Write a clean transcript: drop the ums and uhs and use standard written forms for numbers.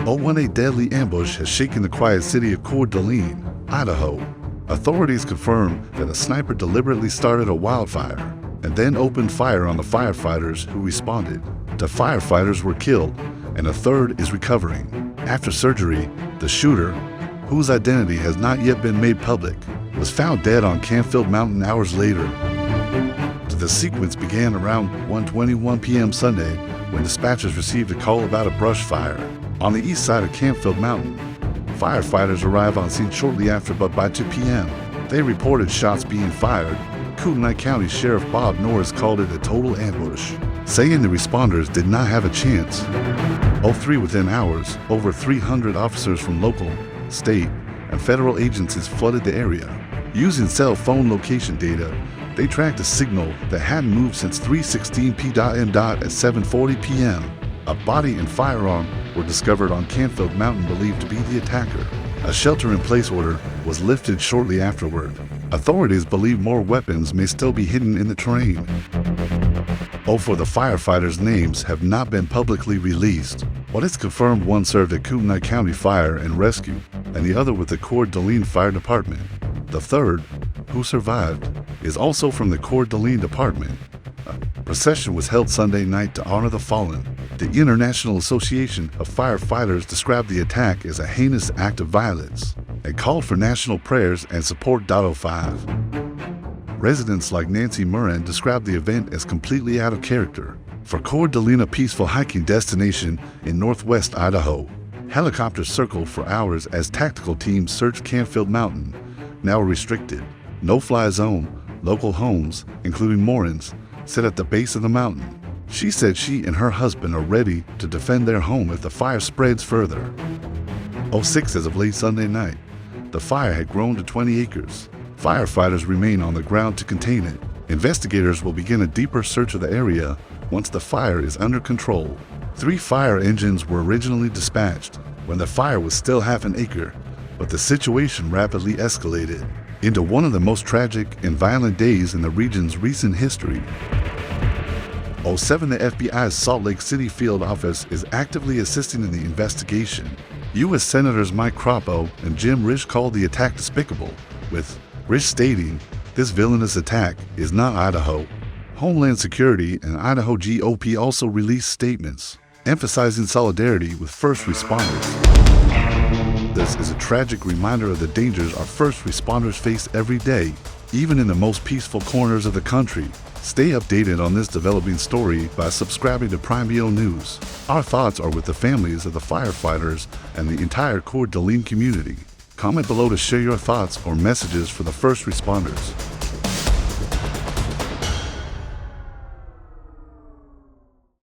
When a deadly ambush has shaken the quiet city of Coeur d'Alene, Idaho. Authorities confirm that a sniper deliberately started a wildfire and then opened fire on the firefighters who responded. The firefighters were killed, and a third is recovering. After surgery, the shooter, whose identity has not yet been made public, was found dead on Canfield Mountain hours later. The sequence began around 1:21 p.m. Sunday when dispatchers received a call about a brush fire on the east side of Canfield Mountain. Firefighters arrived on scene shortly after, but by 2 p.m., they reported shots being fired. Kootenai County Sheriff Bob Norris called it a total ambush, saying the responders did not have a chance. 03 within hours, over 300 officers from local, state, and federal agencies flooded the area. Using cell phone location data, they tracked a signal that hadn't moved since 3:16 p.m. at 7:40 p.m. A body and firearm were discovered on Canfield Mountain believed to be the attacker. A shelter-in-place order was lifted shortly afterward. Authorities believe more weapons may still be hidden in the terrain. For the firefighters' names have not been publicly released, but it's confirmed one served at Kootenai County Fire and Rescue, and the other with the Coeur d'Alene Fire Department. The third, who survived, is also from the Coeur d'Alene Department. A procession was held Sunday night to honor the fallen. The International Association of Firefighters described the attack as a heinous act of violence and called for national prayers and support. 05. Residents like Nancy Murren described the event as completely out of character. For Coeur d'Alene, a peaceful hiking destination in northwest Idaho, helicopters circled for hours as tactical teams searched Canfield Mountain, now restricted. No-fly zone, local homes, including Morin's, sit at the base of the mountain. She said she and her husband are ready to defend their home if the fire spreads further. 06 as of late Sunday night, the fire had grown to 20 acres. Firefighters remain on the ground to contain it. Investigators will begin a deeper search of the area once the fire is under control. 3 fire engines were originally dispatched when the fire was still half an acre, but the situation rapidly escalated into one of the most tragic and violent days in the region's recent history. 07 The FBI's Salt Lake City field office is actively assisting in the investigation. U.S. Senators Mike Crapo and Jim Risch called the attack despicable, with Risch stating, "This villainous attack is not Idaho." Homeland Security and Idaho GOP also released statements, emphasizing solidarity with first responders. This is a tragic reminder of the dangers our first responders face every day, even in the most peaceful corners of the country. Stay updated on this developing story by subscribing to Primeo News. Our thoughts are with the families of the firefighters and the entire Coeur d'Alene community. Comment below to share your thoughts or messages for the first responders.